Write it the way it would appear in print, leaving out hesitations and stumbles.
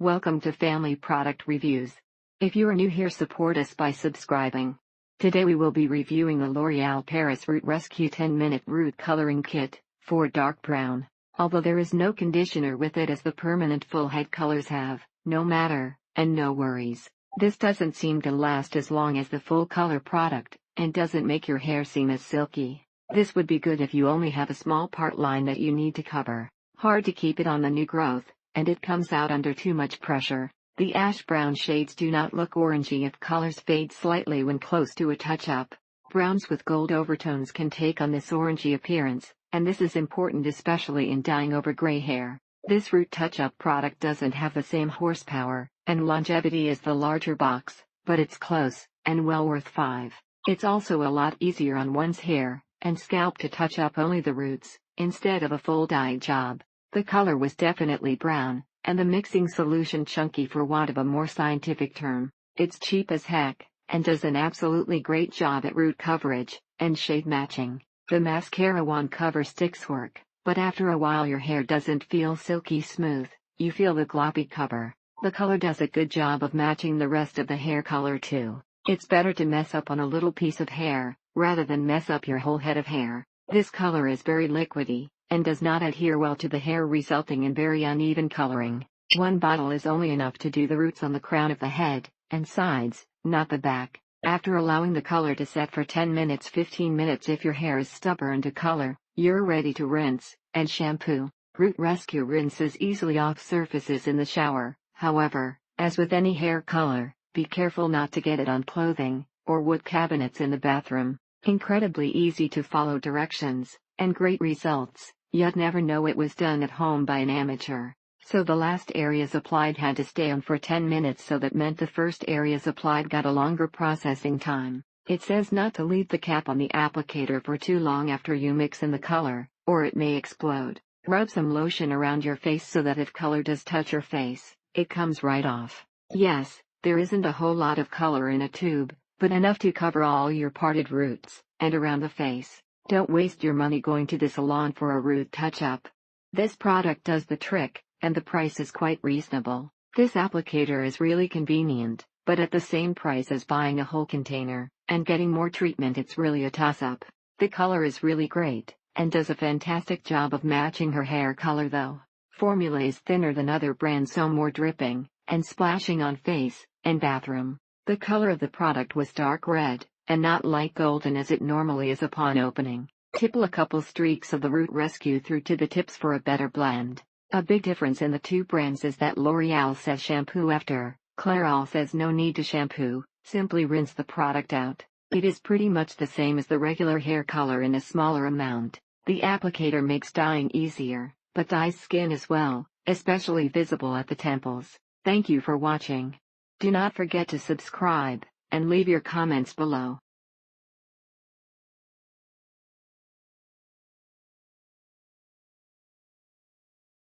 Welcome to Family Product Reviews. If you are new here, support us by subscribing. Today we will be reviewing the L'Oréal Paris Root Rescue 10-Minute Root Coloring Kit for dark brown. Although there is no conditioner with it as the permanent full head colors have, no matter, and no worries. This doesn't seem to last as long as the full color product, and doesn't make your hair seem as silky. This would be good if you only have a small part line that you need to cover. Hard to keep it on the new growth, and it comes out under too much pressure. The ash brown shades do not look orangey if colors fade slightly when close to a touch-up. Browns with gold overtones can take on this orangey appearance, and this is important especially in dyeing over gray hair. This Root touch-up product doesn't have the same horsepower and longevity as the larger box, but it's close, and well worth $5. It's also a lot easier on one's hair and scalp to touch up only the roots, instead of a full dye job. The color was definitely brown, and the mixing solution chunky for want of a more scientific term. It's cheap as heck, and does an absolutely great job at root coverage and shade matching. The mascara wand cover sticks work, but after a while your hair doesn't feel silky smooth, you feel the gloppy cover. The color does a good job of matching the rest of the hair color too. It's better to mess up on a little piece of hair, rather than mess up your whole head of hair. This color is very liquidy, and does not adhere well to the hair, resulting in very uneven coloring. One bottle is only enough to do the roots on the crown of the head and sides, not the back. After allowing the color to set for 10 minutes 15 minutes if your hair is stubborn to color, you're ready to rinse and shampoo. Root Rescue rinses easily off surfaces in the shower. However, as with any hair color, be careful not to get it on clothing or wood cabinets in the bathroom. Incredibly easy to follow directions, and great results. You'd never know it was done at home by an amateur. So the last areas applied had to stay on for 10 minutes, so that meant the first areas applied got a longer processing time. It says not to leave the cap on the applicator for too long after you mix in the color, or it may explode. Rub some lotion around your face so that if color does touch your face, it comes right off. Yes, there isn't a whole lot of color in a tube, but enough to cover all your parted roots and around the face. Don't waste your money going to the salon for a root touch-up. This product does the trick, and the price is quite reasonable. This applicator is really convenient, but at the same price as buying a whole container and getting more treatment, it's really a toss-up. The color is really great, and does a fantastic job of matching her hair color though. Formula is thinner than other brands, so more dripping and splashing on face and bathroom. The color of the product was dark red, and not light golden as it normally is upon opening. Tipple a couple streaks of the Root Rescue through to the tips for a better blend. A big difference in the two brands is that L'Oréal says shampoo after, Clairol says no need to shampoo, simply rinse the product out. It is pretty much the same as the regular hair color in a smaller amount. The applicator makes dyeing easier, but dyes skin as well, especially visible at the temples. Thank you for watching. Do not forget to subscribe, and leave your comments below.